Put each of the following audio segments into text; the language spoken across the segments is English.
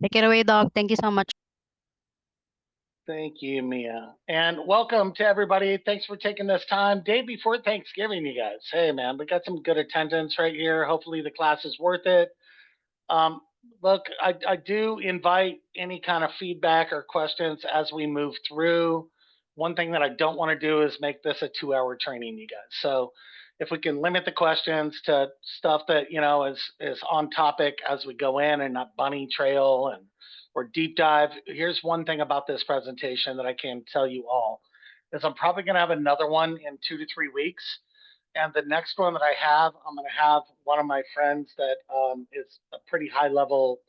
Take it away, Doc. Thank you so much. Thank you, Mia. And welcome to everybody. Thanks for taking this time. Day before Thanksgiving, you guys. Hey, man, we got some good attendance right here. Hopefully, the class is worth it. Um, Look, I do invite any kind of feedback or questions as we move through. One thing that I don't want to do is make this a 2 hour training, you guys. So if we can limit the questions to stuff that is on topic as we go in and not bunny trail and or deep dive. Here's one thing about this presentation that I can tell you all is I'm probably going to have another one in 2 to 3 weeks, and the next one that I have, I'm going to have one of my friends that is a pretty high level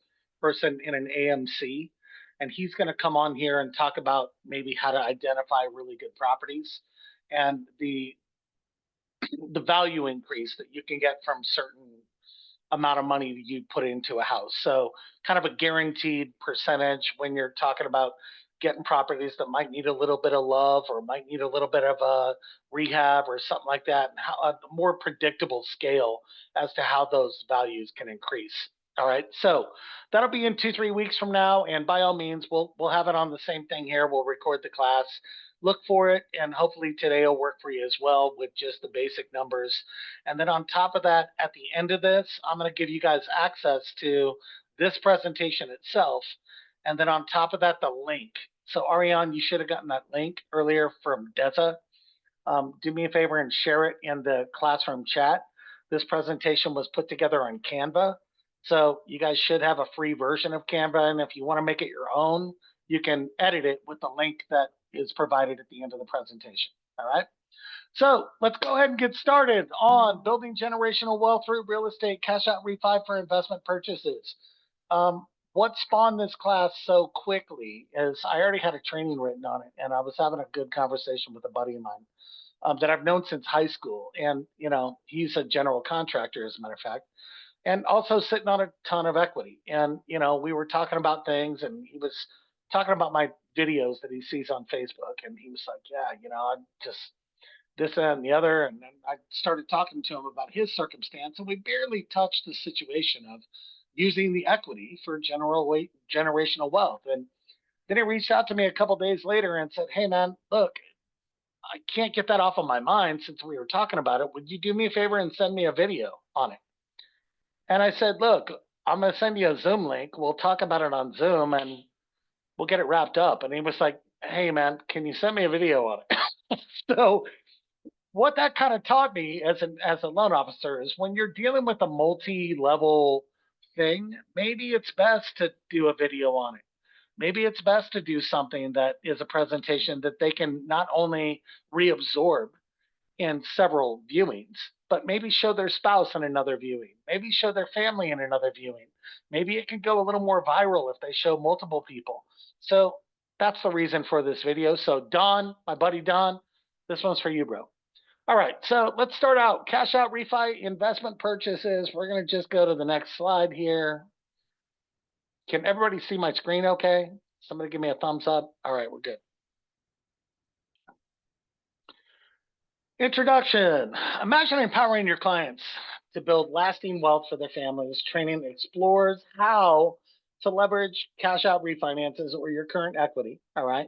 person in an AMC, and he's going to come on here and talk about maybe how to identify really good properties and the value increase that you can get from certain amount of money you put into a house. So kind of a guaranteed percentage when you're talking about getting properties that might need a little bit of love or might need a little bit of a rehab or something like that, and how a more predictable scale as to how those values can increase. All right, so that'll be in 2 3 weeks from now, and by all means, we'll have it on the same thing here. We'll record the class, look for it, and hopefully today will work for you as well with just the basic numbers. And then on top of that, at the end of this, I'm going to give you guys access to this presentation itself. And then on top of that, the link. So Ariane, you should have gotten that link earlier from Deza. Do me a favor and share it in the classroom chat. This presentation was put together on Canva. So you guys should have a free version of Canva. And if you want to make it your own, you can edit it with the link that is provided at the end of the presentation. All right. So let's go ahead and get started on building generational wealth through real estate, cash out refi for investment purchases. What spawned this class so quickly is I already had a training written on it, and I was having a good conversation with a buddy of mine that I've known since high school. And, he's a general contractor, as a matter of fact, and also sitting on a ton of equity. And, we were talking about things, and he was talking about my videos that he sees on Facebook. And he was like, yeah, I'm just this, that, and the other. And then I started talking to him about his circumstance, and we barely touched the situation of using the equity for generational wealth. And then he reached out to me a couple days later and said, hey, man, look, I can't get that off of my mind since we were talking about it. Would you do me a favor and send me a video on it? And I said, look, I'm going to send you a Zoom link. We'll talk about it on Zoom and we'll get it wrapped up. And he was like, hey, man, can you send me a video on it? So what that kind of taught me as a loan officer is when you're dealing with a multi-level thing, maybe it's best to do a video on it. Maybe it's best to do something that is a presentation that they can not only reabsorb in several viewings, but maybe show their spouse in another viewing, maybe show their family in another viewing. Maybe it can go a little more viral if they show multiple people. So that's the reason for this video. So Don, my buddy Don, this one's for you, bro. All right, so let's start out. Cash out refi investment purchases. We're going to just go to the next slide here. Can everybody see my screen okay? Somebody give me a thumbs up. All right, we're good. Introduction. Imagine empowering your clients to build lasting wealth for their families. Training explores how to leverage cash out refinances or your current equity, all right,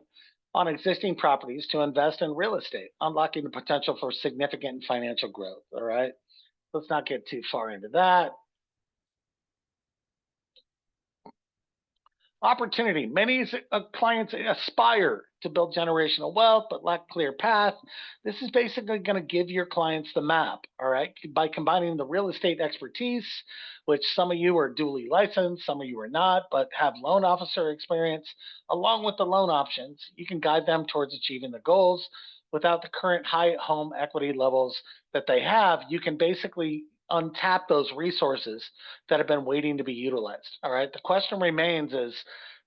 on existing properties to invest in real estate, unlocking the potential for significant financial growth, all right? Let's not get too far into that. Opportunity. Many clients aspire to build generational wealth but lack clear path. This is basically going to give your clients the map, all right? By combining the real estate expertise, which some of you are duly licensed, some of you are not, but have loan officer experience, along with the loan options, you can guide them towards achieving the goals. Without the current high home equity levels that they have, you can basically untap those resources that have been waiting to be utilized. All right. The question remains is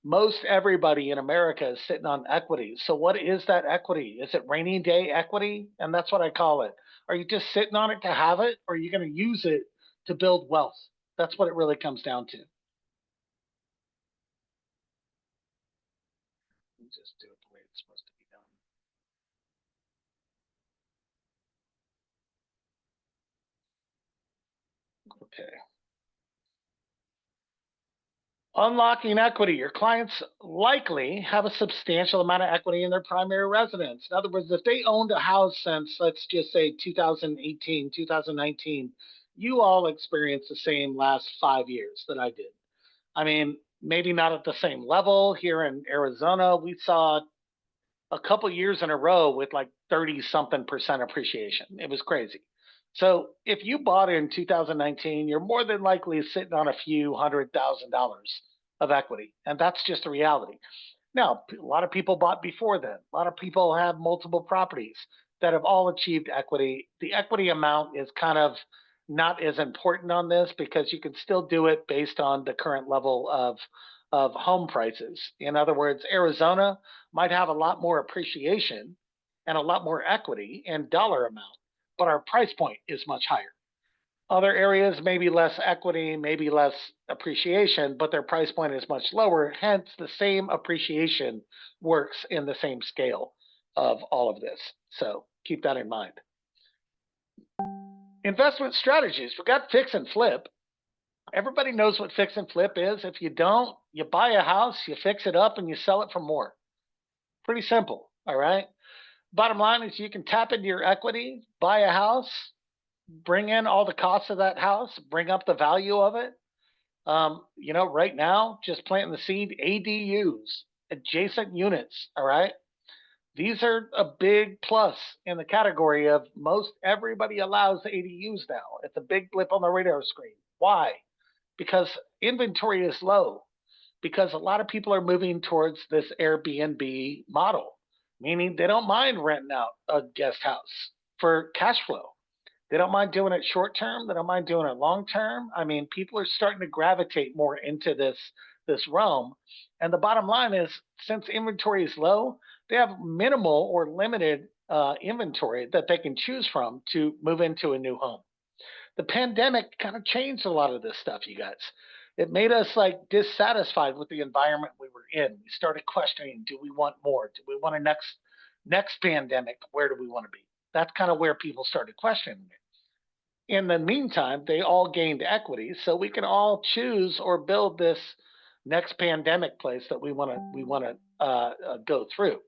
most everybody in America is sitting on equity. So what is that equity? Is it rainy day equity? And that's what I call it. Are you just sitting on it to have it, or are you going to use it to build wealth? That's what it really comes down to. Let me just do it the way it's supposed to be done. Okay. Unlocking equity. Your clients likely have a substantial amount of equity in their primary residence. In other words, if they owned a house since, let's just say 2018, 2019, you all experienced the same last 5 years that I did. I mean, maybe not at the same level. Here in Arizona, we saw a couple years in a row with like 30 something percent appreciation. It was crazy. So if you bought in 2019, you're more than likely sitting on a few $100,000 of equity. And that's just the reality. Now, a lot of people bought before then. A lot of people have multiple properties that have all achieved equity. The equity amount is kind of not as important on this because you can still do it based on the current level of home prices. In other words, Arizona might have a lot more appreciation and a lot more equity in dollar amount, but our price point is much higher. Other areas, maybe less equity, maybe less appreciation, but their price point is much lower. Hence, the same appreciation works in the same scale of all of this. So keep that in mind. Investment strategies. We got fix and flip. Everybody knows what fix and flip is. If you don't, you buy a house, you fix it up, and you sell it for more. Pretty simple. All right. Bottom line is you can tap into your equity, buy a house, bring in all the costs of that house, bring up the value of it. Right now, just planting the seed, ADUs, adjacent units. All right. These are a big plus in the category of most everybody allows ADUs now. It's a big blip on the radar screen. Why? Because inventory is low, because a lot of people are moving towards this Airbnb model, meaning they don't mind renting out a guest house for cash flow. They don't mind doing it short term. They don't mind doing it long term. I mean, people are starting to gravitate more into this realm. And the bottom line is, since inventory is low, they have minimal or limited inventory that they can choose from to move into a new home. The pandemic kind of changed a lot of this stuff, you guys. It made us like dissatisfied with the environment we were in. We started questioning, do we want more? Do we want a next pandemic? Where do we want to be? That's kind of where people started questioning it. In the meantime, they all gained equity, so we can all choose or build this next pandemic place that we want to go through.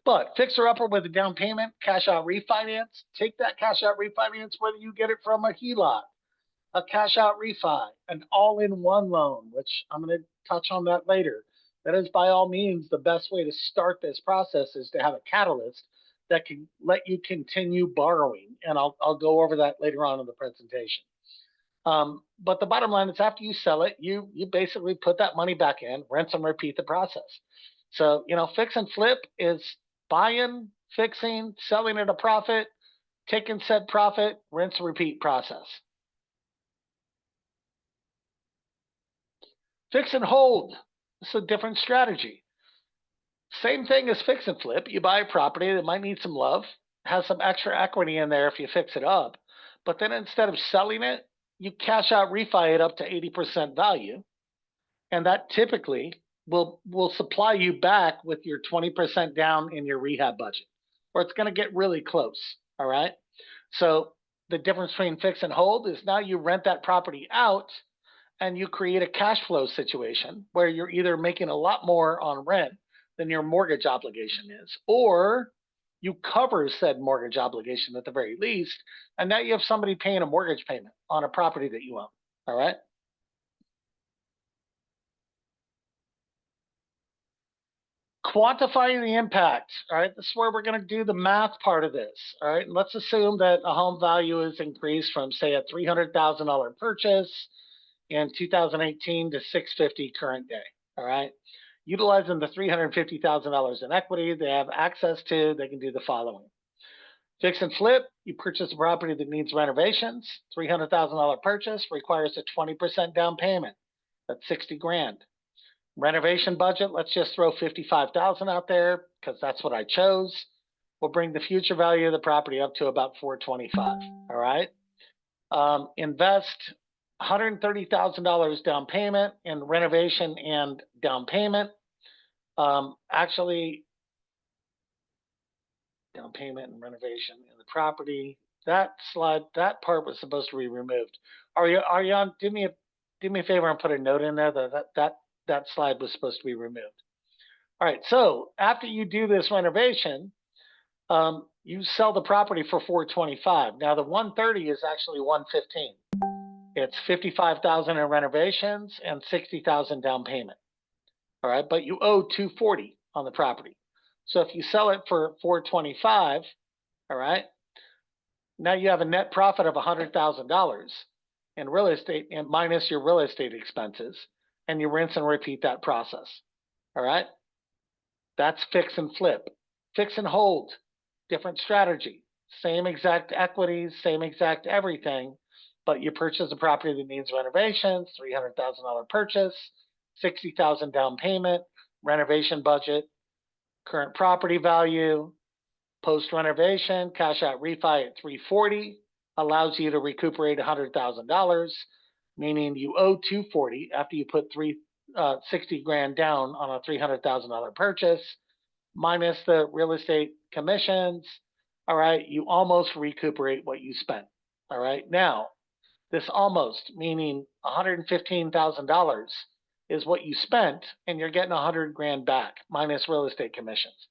But fixer upper with a down payment, cash out refinance. Take that cash out refinance, whether you get it from a HELOC, a cash out refi, an all in one loan, which I'm going to touch on that later. That is by all means the best way to start this process, is to have a catalyst that can let you continue borrowing. And I'll go over that later on in the presentation. But the bottom line is, after you sell it, you basically put that money back in, rinse and repeat the process. So, fix and flip is buying, fixing, selling at a profit, taking said profit, rinse and repeat process. Fix and hold. It's a different strategy. Same thing as fix and flip. You buy a property that might need some love, has some extra equity in there if you fix it up, but then instead of selling it, you cash out refi it up to 80% value, and that typically will supply you back with your 20% down in your rehab budget, or it's going to get really close. All right. So the difference between fix and hold is now you rent that property out and you create a cash flow situation where you're either making a lot more on rent than your mortgage obligation is, or you cover said mortgage obligation at the very least, and now you have somebody paying a mortgage payment on a property that you own. All right. Quantifying the impact. All right. This is where we're going to do the math part of this. All right. And let's assume that a home value is increased from, say, a $300,000 purchase in 2018 to 650 current day. All right. Utilizing the $350,000 in equity they have access to, they can do the following. Fix and flip, you purchase a property that needs renovations. $300,000 purchase requires a 20% down payment. That's 60 grand. Renovation budget, let's just throw 55,000 out there because that's what I chose. We'll bring the future value of the property up to about 425. All right. Invest $130,000 down payment in renovation and down payment. Actually, down payment and renovation in the property. That slide, that part was supposed to be removed. Ariane, do me do me a favor and put a note in there that slide was supposed to be removed. All right, so after you do this renovation, you sell the property for 425. Now the 130 is actually 115. It's 55,000 in renovations and 60,000 down payment. All right, but you owe 240 on the property. So if you sell it for 425, all right, now you have a net profit of $100,000 in real estate and minus your real estate expenses, and you rinse and repeat that process. All right, that's fix and flip. Fix and hold, different strategy, same exact equities, same exact everything, but you purchase a property that needs renovations, $300,000 purchase, $60,000 down payment, renovation budget, current property value, post renovation, cash out refi at 340 allows you to recuperate $100,000, meaning you owe 240 after you put 60 grand down on a $300,000 purchase, minus the real estate commissions. All right, you almost recuperate what you spent. All right, now this almost meaning $115,000 is what you spent, and you're getting 100 grand back minus real estate commissions.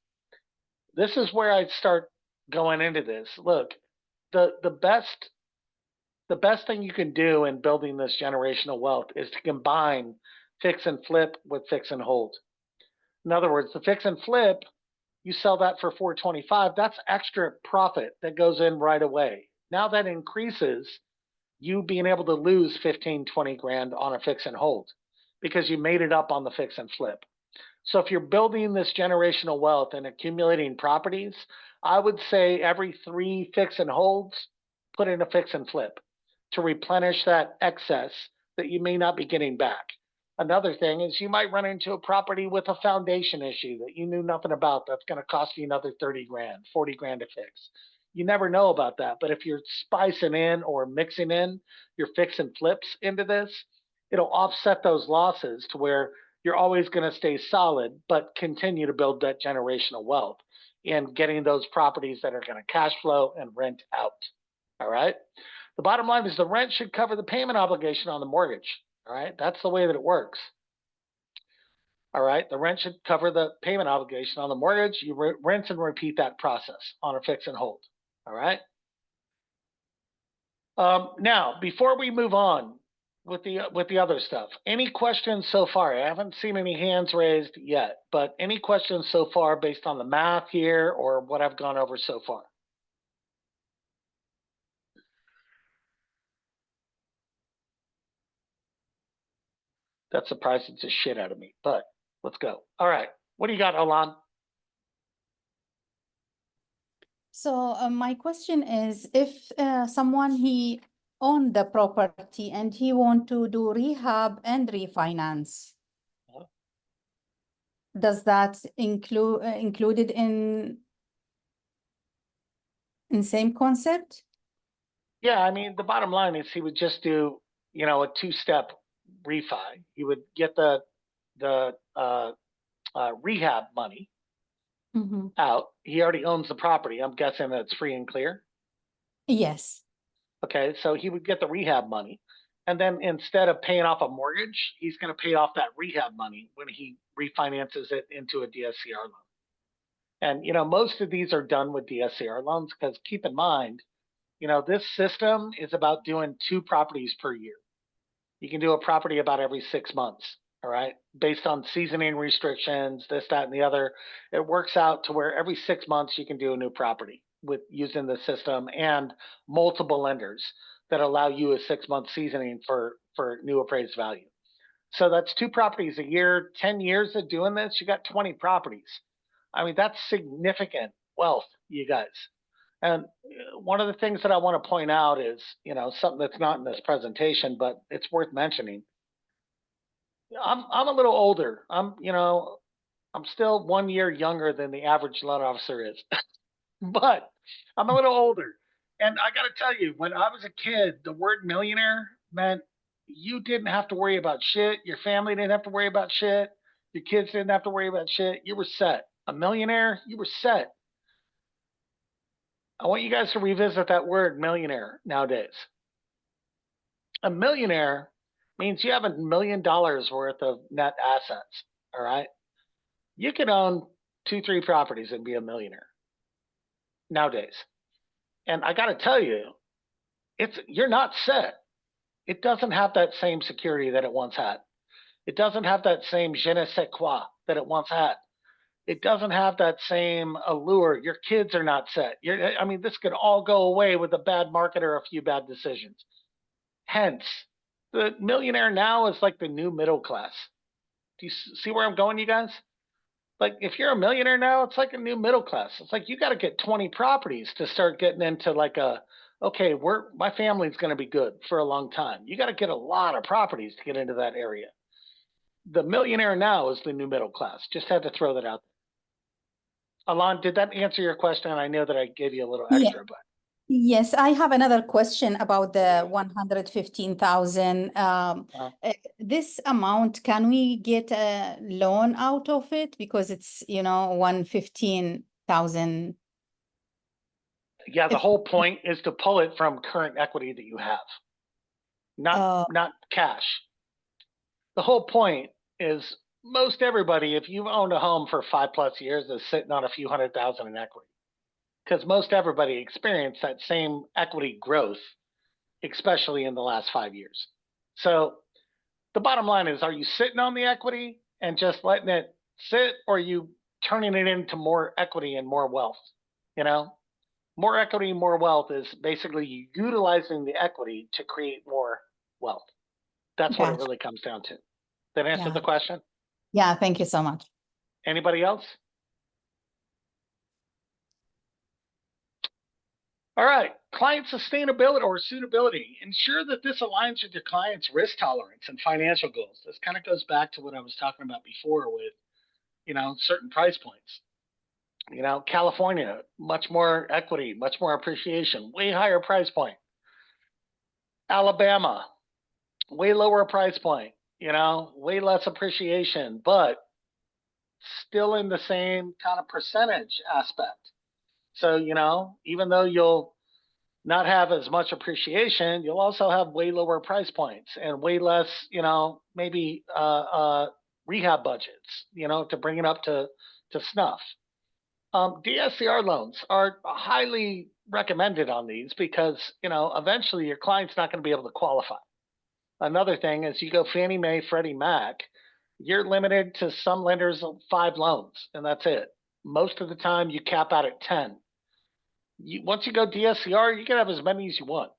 This is where I'd start going into this. Look, the best thing you can do in building this generational wealth is to combine fix and flip with fix and hold. In other words, the fix and flip, you sell that for 425, that's extra profit that goes in right away. Now that increases you being able to lose 15, 20 grand on a fix and hold because you made it up on the fix and flip. So if you're building this generational wealth and accumulating properties, I would say every 3 fix and holds, put in a fix and flip to replenish that excess that you may not be getting back. Another thing is you might run into a property with a foundation issue that you knew nothing about that's going to cost you another 30 grand, 40 grand to fix. You never know about that. But if you're spicing in or mixing in your fix and flips into this, it'll offset those losses to where you're always going to stay solid, but continue to build that generational wealth and getting those properties that are going to cash flow and rent out. All right. The bottom line is the rent should cover the payment obligation on the mortgage. All right. That's the way that it works. All right. The rent should cover the payment obligation on the mortgage. You rinse and repeat that process on a fix and hold. All right. Now, before we move on with the other stuff, any questions so far? I haven't seen any hands raised yet, but any questions so far based on the math here or what I've gone over so far? That surprises the shit out of me, but let's go. All right. What do you got, Alan? So my question is, if someone he owned the property and he want to do rehab and refinance, does that included in same concept? Yeah, I mean, the bottom line is he would just do, a 2-step refi. He would get the rehab money out. He already owns the property. I'm guessing that it's free and clear. Yes. Okay, so he would get the rehab money. And then instead of paying off a mortgage, he's going to pay off that rehab money when he refinances it into a DSCR loan. And, most of these are done with DSCR loans because keep in mind, this system is about doing 2 properties per year. You can do a property about every 6 months, all right? Based on seasoning restrictions, this, that, and the other. It works out to where every 6 months you can do a new property with using the system and multiple lenders that allow you a 6-month seasoning for new appraised value. So that's 2 properties a year, 10 years of doing this, you got 20 properties. I mean, that's significant wealth, you guys. And one of the things that I want to point out is, something that's not in this presentation, but it's worth mentioning. I'm a little older. I'm still 1 year younger than the average loan officer is, but I'm a little older. And I got to tell you, when I was a kid, the word millionaire meant you didn't have to worry about shit. Your family didn't have to worry about shit. Your kids didn't have to worry about shit. You were set. A millionaire, you were set. I want you guys to revisit that word millionaire nowadays. A millionaire means you have $1 million worth of net assets. All right. You can own 2, 3 properties and be a millionaire nowadays. And I got to tell you, you're not set. It doesn't have that same security that it once had. It doesn't have that same je ne sais quoi that it once had. It doesn't have that same allure. Your kids are not set. This could all go away with a bad market or a few bad decisions. Hence, the millionaire now is like the new middle class. Do you see where I'm going, you guys? Like, if you're a millionaire now, it's like a new middle class. It's like you got to get 20 properties to start getting into like okay, my family's going to be good for a long time. You got to get a lot of properties to get into that area. The millionaire now is the new middle class. Just had to throw that out there. Alon, did that answer your question? I know that I gave you a little Yeah. extra, but. Yes, I have another question about the 115,000. This amount, can we get a loan out of it? Because it's, 115,000. Yeah, the whole point is to pull it from current equity that you have, not cash. The whole point is most everybody, if you've owned a home for 5+ years, is sitting on a few $100,000 in equity. Because most everybody experienced that same equity growth, especially in the last 5 years. So the bottom line is, are you sitting on the equity and just letting it sit, or are you turning it into more equity and more wealth? More equity, more wealth is basically utilizing the equity to create more wealth. That's what it really comes down to. That answer the question? Yeah, thank you so much. Anybody else? All right, client sustainability or suitability. Ensure that this aligns with your client's risk tolerance and financial goals. This kind of goes back to what I was talking about before with, certain price points. California, much more equity, much more appreciation, way higher price point. Alabama, way lower price point, way less appreciation, but still in the same kind of percentage aspect. So, even though you'll not have as much appreciation, you'll also have way lower price points and way less, maybe rehab budgets, to bring it up to snuff. DSCR loans are highly recommended on these because, eventually your client's not going to be able to qualify. Another thing is you go Fannie Mae, Freddie Mac, you're limited to some lenders of 5 loans, and that's it. Most of the time you cap out at 10. Once you go DSCR, you can have as many as you want.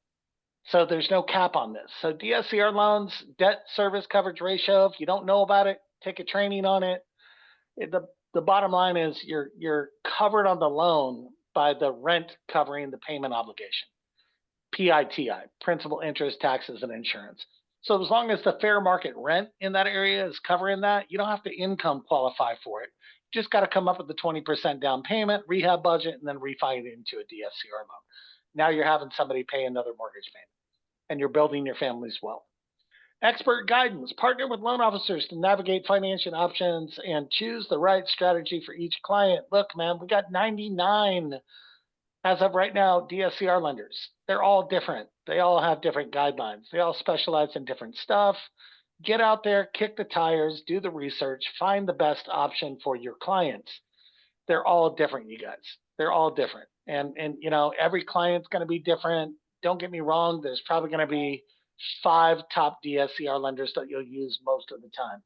So there's no cap on this. So DSCR loans, debt service coverage ratio, if you don't know about it, take a training on it. The bottom line is you're covered on the loan by the rent covering the payment obligation. PITI, principal, interest, taxes, and insurance. So as long as the fair market rent in that area is covering that, you don't have to income qualify for it. You just got to come up with the 20% down payment, rehab budget, and then refi it into a DSCR loan. Now you're having somebody pay another mortgage payment, and you're building your family's wealth. Expert guidance. Partner with loan officers to navigate financing options and choose the right strategy for each client. Look, man, we got 99 as of right now, DSCR lenders. They're all different. They all have different guidelines. They all specialize in different stuff. Get out there, kick the tires, do the research, find the best option for your clients. They're all different, you guys. They're all different. And every client's going to be different. Don't get me wrong. There's probably going to be 5 top DSCR lenders that you'll use most of the time.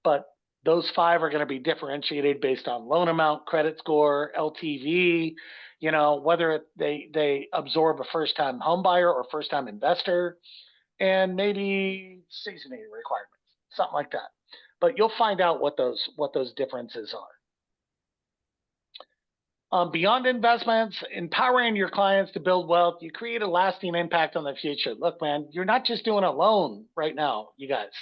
But those 5 are going to be differentiated based on loan amount, credit score, LTV, whether they absorb a first-time home buyer or first-time investor, and maybe seasoning requirements, something like that. But you'll find out what those differences are. Beyond investments, empowering your clients to build wealth, you create a lasting impact on the future. Look, man, you're not just doing a loan right now, you guys.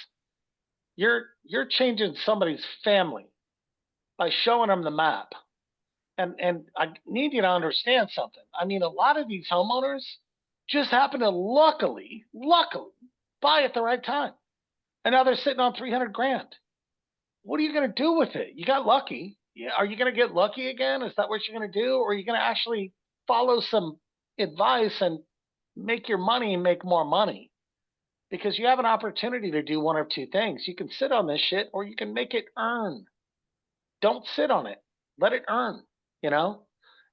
You're changing somebody's family by showing them the map. And I need you to understand something. I mean, a lot of these homeowners just happen to luckily buy at the right time. And now they're sitting on 300 grand. What are you going to do with it? You got lucky. Are you going to get lucky again? Is that what you're going to do? Or are you going to actually follow some advice and make your money and make more money? because you have an opportunity to do one of two things. You can sit on this shit or you can make it earn. Don't sit on it. Let it earn, you know?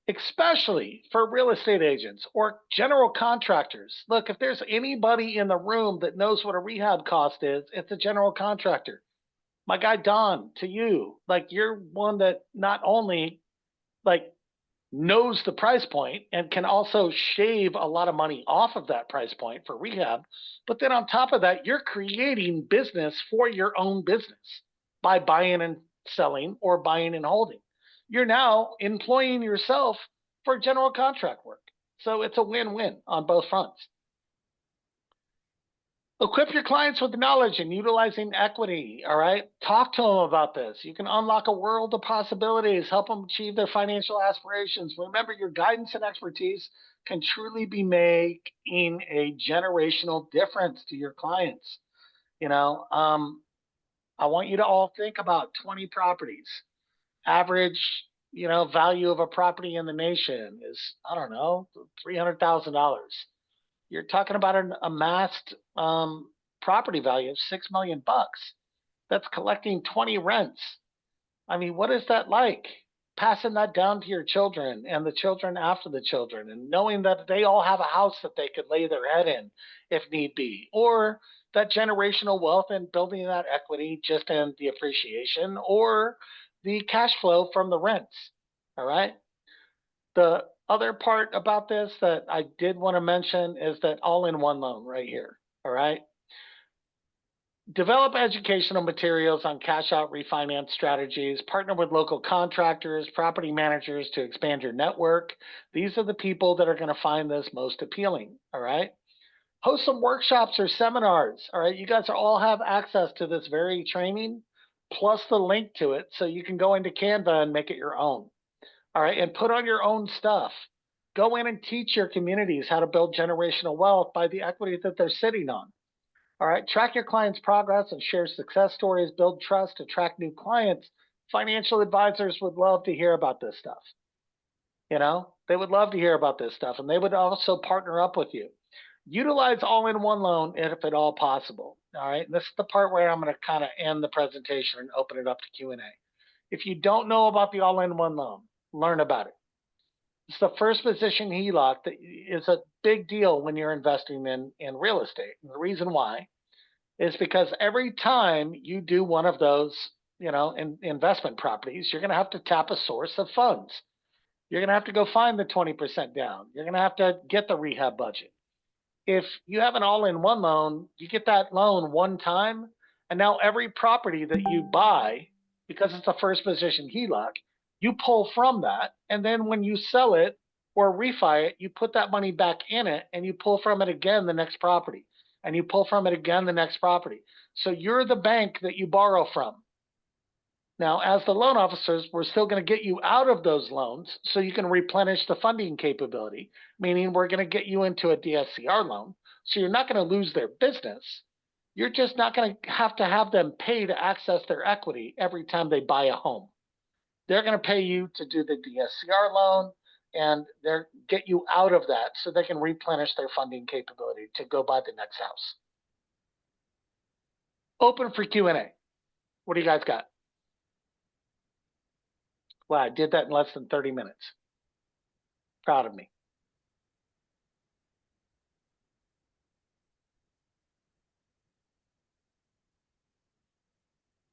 Especially for real estate agents or general contractors. Look, if there's anybody in the room that knows what a rehab cost is, it's a general contractor. My guy Don, to you, like you're one that not only like knows the price point and can also shave a lot of money off of that price point for rehab, but then on top of that, you're creating business for your own business by buying and selling or buying and holding. You're now employing yourself for general contract work. So it's a win-win on both fronts. Equip your clients with knowledge and utilizing equity, all right? Talk to them about this. You can unlock a world of possibilities, help them achieve their financial aspirations. Remember, your guidance and expertise can truly be making a generational difference to your clients. You know, I want you to all think about 20 properties. Average, you know, value of a property in the nation is, I don't know, $300,000. You're talking about an amassed property value of $6 million. That's collecting 20 rents. I mean, what is that like? Passing that down to your children and the children after the children, and knowing that they all have a house that they could lay their head in if need be, or that generational wealth and building that equity just in the appreciation or the cash flow from the rents. All right. The other part about this that I did want to mention is that all-in-one loan right here. All right. Develop educational materials on cash out refinance strategies, partner with local contractors, property managers to expand your network. These are the people that are going to find this most appealing. All right. Host some workshops or seminars. All right. You guys all have access to this very training plus the link to it so you can go into Canva and make it your own. All right. And put on your own stuff. Go in and teach your communities how to build generational wealth by the equity that they're sitting on. All right. Track your clients' progress and share success stories, build trust, attract new clients. Financial advisors would love to hear about this stuff. You know, they would love to hear about this stuff, and they would also partner up with you. Utilize all-in-one loan if at all possible. All right. And this is the part where I'm going to kind of end the presentation and open it up to Q&A. If you don't know about the all-in-one loan, learn about it. It's the first position HELOC that is a big deal when you're investing in real estate. And the reason why is because every time you do one of those, you know, investment properties, you're going to have to tap a source of funds. You're going to have to go find the 20% down. You're going to have to get the rehab budget. If you have an all-in-one loan, you get that loan one time, and now every property that you buy, because it's a first position HELOC, you pull from that, and then when you sell it or refi it, you put that money back in it, and you pull from it again the next property, and you pull from it again the next property. So you're the bank that you borrow from. Now, as the loan officers, we're still going to get you out of those loans so you can replenish the funding capability, meaning we're going to get you into a DSCR loan. So you're not going to lose their business. You're just not going to have them pay to access their equity every time they buy a home. They're going to pay you to do the DSCR loan, and they're get you out of that so they can replenish their funding capability to go buy the next house. Open for Q&A. What do you guys got? Wow, I did that in less than 30 minutes. Proud of me.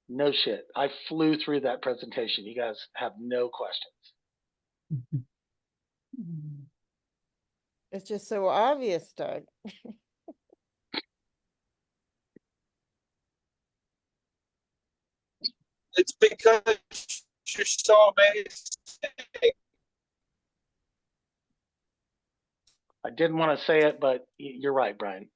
No shit. I flew through that presentation. You guys have no questions. It's just so obvious, Doug. It's because you're so amazing. I didn't want to say it, but you're right, Brian.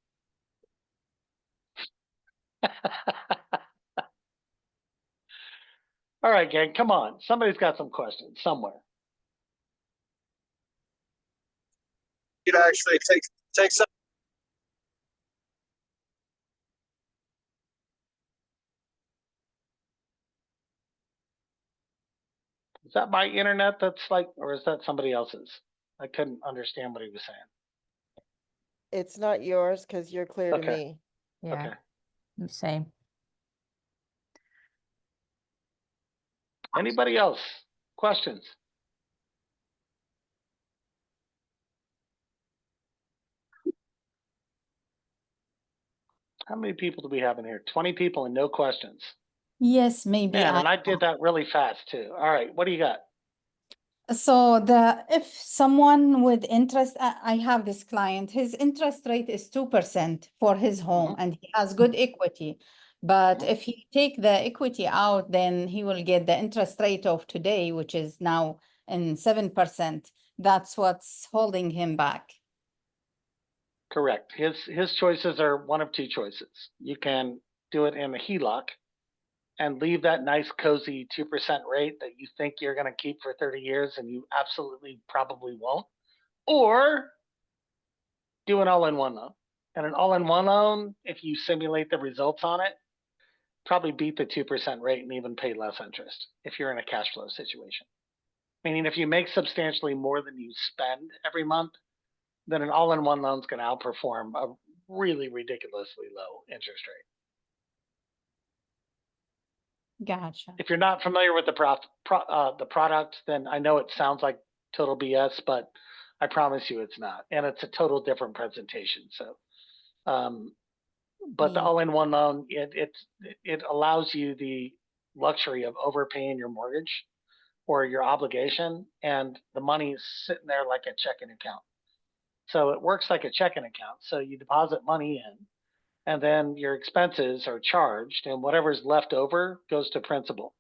All right, gang, come on. Somebody's got some questions somewhere. You could actually take some. Is that my internet that's like, or is that somebody else's? I couldn't understand what he was saying. It's not yours because you're clear to Okay. me. Yeah, Okay. same. Anybody else? Questions? How many people do we have in here? 20 people and no questions. Yes, maybe Man, and I did that really fast too. All right, what do you got? So if someone with interest, I have this client, his interest rate is 2% for his home and he has good equity. But Mhm. if he take the equity out, then he will get the interest rate of today, which is now in 7%. That's what's holding him back. Correct. His choices are one of two choices. You can do it in a HELOC and leave that nice cozy 2% rate that you think you're going to keep for 30 years and you absolutely probably won't. Or do an all-in-one loan. And an all-in-one loan, if you simulate the results on it, probably beat the 2% rate and even pay less interest if you're in a cash flow situation. Meaning if you make substantially more than you spend every month, then an all-in-one loan is going to outperform a really ridiculously low interest rate. Gotcha. If you're not familiar with the product, then I know it sounds like total BS, but I promise you it's not, and it's a total different presentation. So, but the Yeah. all-in-one loan, it allows you the luxury of overpaying your mortgage or your obligation, and the money is sitting there like a checking account. So it works like a checking account. So you deposit money in, and then your expenses are charged, and whatever's left over goes to principal.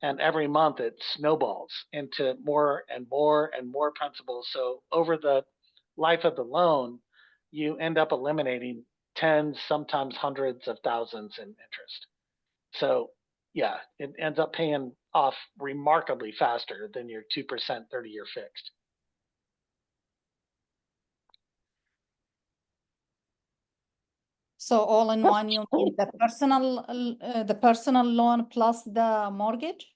And every month it snowballs into more and more and more principal. So over the life of the loan, you end up eliminating tens, sometimes hundreds of thousands in interest. So yeah, it ends up paying off remarkably faster than your 2% 30-year fixed. So all in one, you need the personal loan plus the mortgage?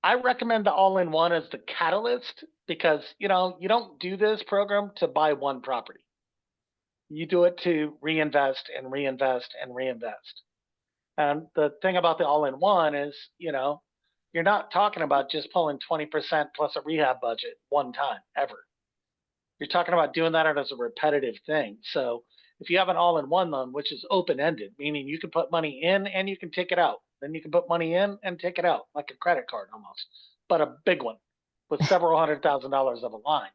I recommend the all-in-one as the catalyst because, you don't do this program to buy one property. You do it to reinvest and reinvest and reinvest. And the thing about the all-in-one is, you're not talking about just pulling 20% plus a rehab budget one time ever. You're talking about doing that as a repetitive thing. So if you have an all-in-one loan, which is open-ended, meaning you can put money in and you can take it out. Then you can put money in and take it out, like a credit card almost, but a big one with several $100,000 of a line.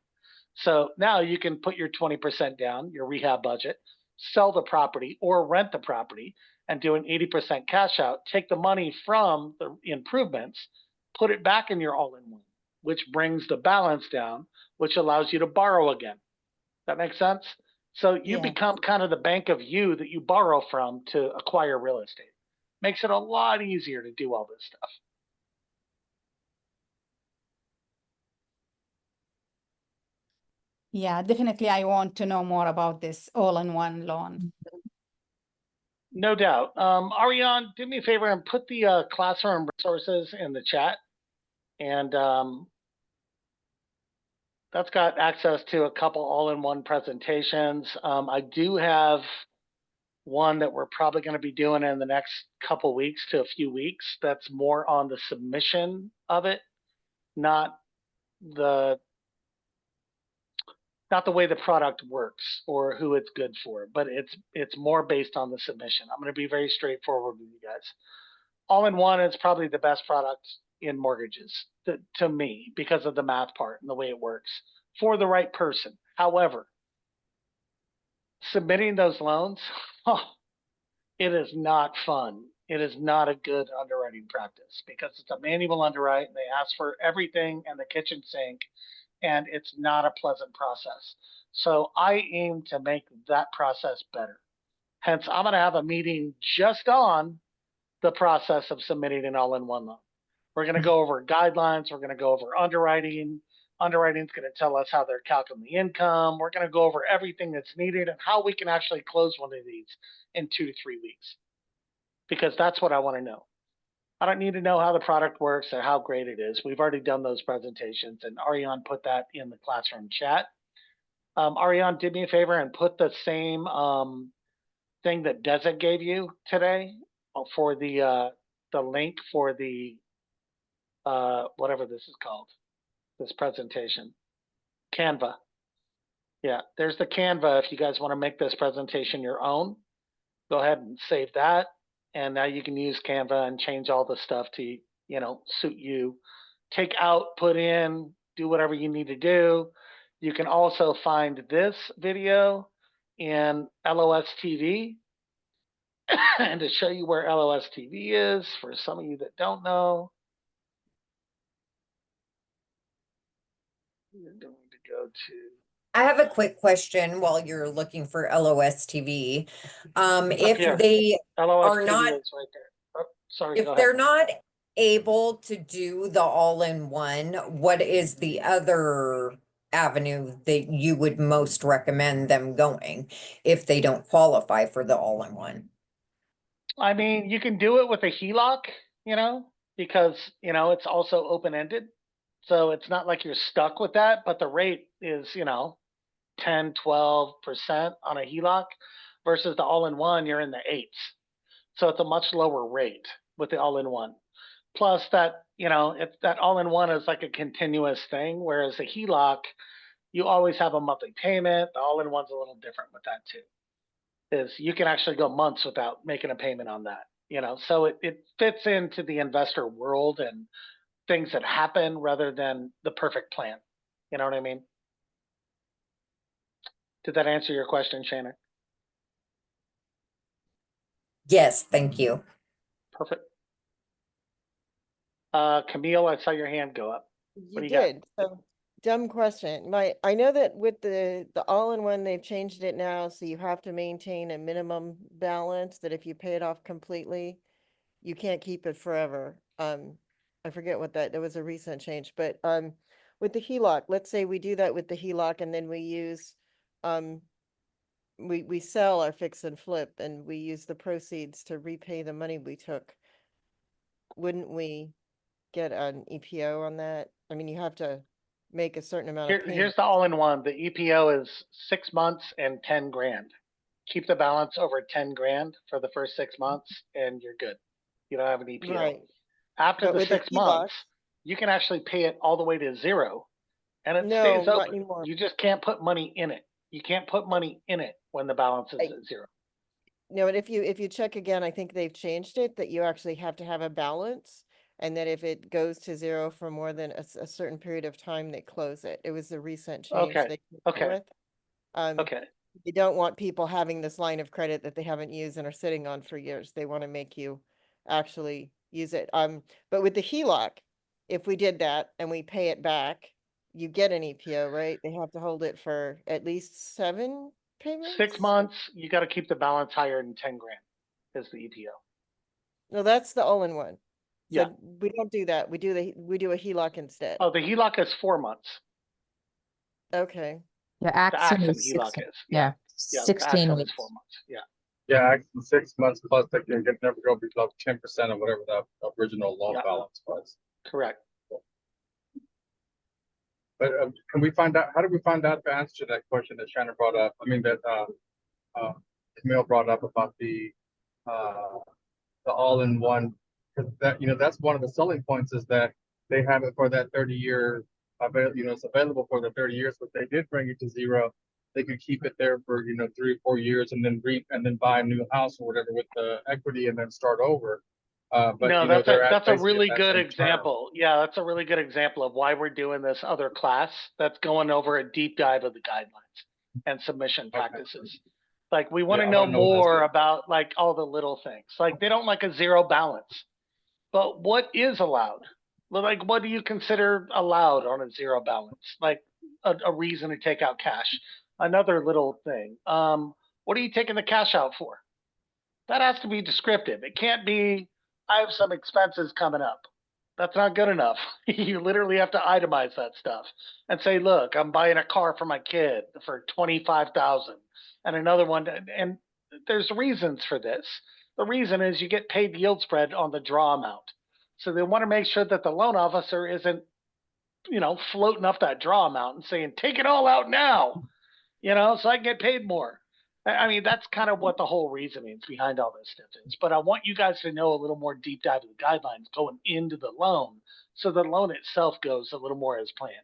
So now you can put your 20% down, your rehab budget, sell the property or rent the property and do an 80% cash out, take the money from the improvements, put it back in your all-in-one, which brings the balance down, which allows you to borrow again. That makes sense? So you Yeah. become kind of the bank of you that you borrow from to acquire real estate. Makes it a lot easier to do all this stuff. Yeah, definitely. I want to know more about this all-in-one loan. No doubt. Ariane, do me a favor and put the classroom resources in the chat. And that's got access to a couple all-in-one presentations. I do have one that we're probably going to be doing in the next couple weeks to a few weeks. That's more on the submission of it, not the way the product works or who it's good for, but it's more based on the submission. I'm going to be very straightforward with you guys. All-in-one is probably the best product in mortgages to me because of the math part and the way it works for the right person. However, submitting those loans, it is not fun. It is not a good underwriting practice because it's a manual underwrite and they ask for everything and the kitchen sink, and it's not a pleasant process. So I aim to make that process better. Hence, I'm going to have a meeting just on the process of submitting an all-in-one loan. We're going to go over guidelines. We're going to go over underwriting. Underwriting is going to tell us how they're calculating the income. We're going to go over everything that's needed and how we can actually close one of these in 2 to 3 weeks, because that's what I want to know. I don't need to know how the product works or how great it is. We've already done those presentations, and Ariane put that in the classroom chat. Ariane, do me a favor and put the same thing that Desert gave you today for the link for the, whatever this is called, this presentation, Canva. Yeah, there's the Canva. If you guys want to make this presentation your own, go ahead and save that. And now you can use Canva and change all the stuff to, you know, suit you. Take out, put in, do whatever you need to do. You can also find this video in LOS TV. And to show you where LOS TV is, for some of you that don't know, you're going to go to, I have a quick question while you're looking for LOS TV. here. If they LOS are TV not, is right there. Oh, sorry, go if they're ahead. not able to do the all-in-one, what is the other avenue that you would most recommend them going if they don't qualify for the all-in-one? I mean, you can do it with a HELOC, you know, because, you know, it's also open-ended. So it's not like you're stuck with that, but the rate is, you know, 10, 12% on a HELOC versus the all-in-one, you're in the 8s. So it's a much lower rate with the all-in-one. Plus that, you know, it's that all-in-one is like a continuous thing, whereas the HELOC, you always have a monthly payment. The all-in-one's a little different with that too. Is you can actually go months without making a payment on that, you know, so it fits into the investor world and things that happen rather than the perfect plan. You know what I mean? Did that answer your question, Shannon? Yes, thank you. Perfect. Camille, I saw your hand go up. What do You you got? did. So dumb question. I know that with the all-in-one, they've changed it now, so you have to maintain a minimum balance that if you pay it off completely, you can't keep it forever. I forget what that was a recent change, but with the HELOC, let's say we do that with the HELOC and then we use we sell our fix and flip and we use the proceeds to repay the money we took. Wouldn't we get an EPO on that? I mean, you have to make a certain amount of Here's payments. the all-in-one. The EPO is 6 months and 10 grand. Keep the balance over 10 grand for the first 6 months and you're good. You don't have an EPO. Right. After But the with the 6 months, HELOC, you can actually pay it all the way to 0 and it no, stays not open. anymore. You just can't put money in it. You can't put money in it when the balance is I- at 0. No, and if you check again, I think they've changed it that you actually have to have a balance. And that if it goes to 0 for more than a certain period of time, they close it. It was a recent change Okay, they came okay. with. Okay. You don't want people having this line of credit that they haven't used and are sitting on for years. They want to make you actually use it. But with the HELOC, if we did that and we pay it back, you get an EPO, right? They have to hold it for at least 7 payments. 6 months, you got to keep the balance higher than 10 grand is the EPO. No, that's the all-in-one. Yeah. So we don't do that. We do a HELOC instead. Oh, the HELOC is 4 months. Okay. Yeah, The Axon Axon is HELOC 16, is. yeah, Yeah, the 16 Axon is weeks. 4 months. Yeah. Yeah, actually 6 months plus they can never go below 10% of whatever the original loan Yeah. balance was. Correct. But can we find out, how do we find out the answer to that question that Shannon brought up? I mean, that Camille brought up about the all-in-one, because that, you know, that's one of the selling points is that they have it for that 30-year, you know, it's available for the 30 years, but they did bring it to 0. They could keep it there for, you know, 3 or 4 years and then buy a new house or whatever with the equity and then start over. But No, you know, that's a basically really at that good same term. example. Yeah, that's a really good example of why we're doing this other class that's going over a deep dive of the guidelines and submission practices. Like we want to Yeah, I know wanna know what that's more good. about like all the little things. Like they don't like a 0 balance, but what is allowed? Well, like what do you consider allowed on a 0 balance? Like a reason to take out cash. Another little thing. What are you taking the cash out for? That has to be descriptive. It can't be, I have some expenses coming up. That's not good enough. You literally have to itemize that stuff and say, look, I'm buying a car for my kid for 25,000 and another one. And there's reasons for this. The reason is you get paid yield spread on the draw amount. So they want to make sure that the loan officer isn't, you know, floating up that draw amount and saying, take it all out now, you know, so I can get paid more. I mean, that's kind of what the whole reasoning behind all this stuff is. But I want you guys to know a little more deep dive of the guidelines going into the loan, so the loan itself goes a little more as planned,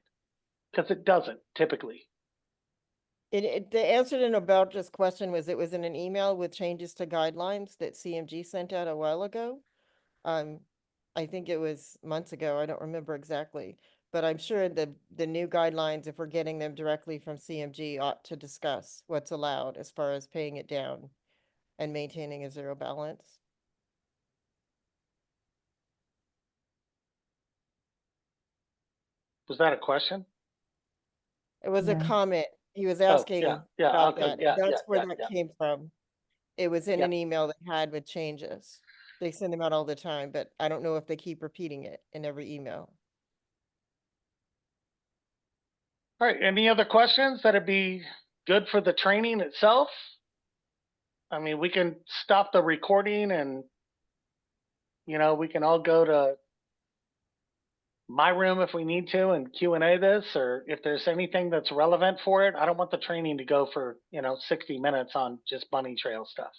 because it doesn't typically. The answer to Nobel's question was it was in an email with changes to guidelines that CMG sent out a while ago. I think it was months ago. I don't remember exactly, but I'm sure the new guidelines, if we're getting them directly from CMG, ought to discuss what's allowed as far as paying it down and maintaining a zero balance. Was that a question? It was a Yeah. comment. He was Oh, asking yeah, about okay, that. yeah, and That's yeah, where yeah, that yeah. came from. It was in Yeah. an email they had with changes. They send them out all the time, but I don't know if they keep repeating it in every email. All right, any other questions that'd be good for the training itself? I mean, we can stop the recording and, you know, we can all go to my room if we need to and Q&A this, or if there's anything that's relevant for it. I don't want the training to go for, 60 minutes on just bunny trail stuff.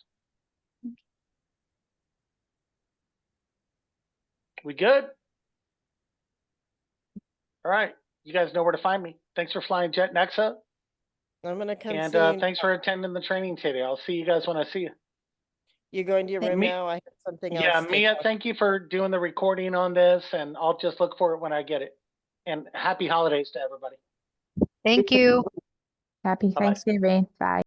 We good? All right, you guys know where to find me. Thanks for flying Jet Nexa, I'm gonna come and see you. thanks for attending the training today. I'll see you guys when I see you. You going to your room Me- now? I have something else. Yeah, to Mia, talk- thank you for doing the recording on this, and I'll just look for it when I get it. And happy holidays to everybody. Thank you. Happy Bye-bye. Thanksgiving. Bye.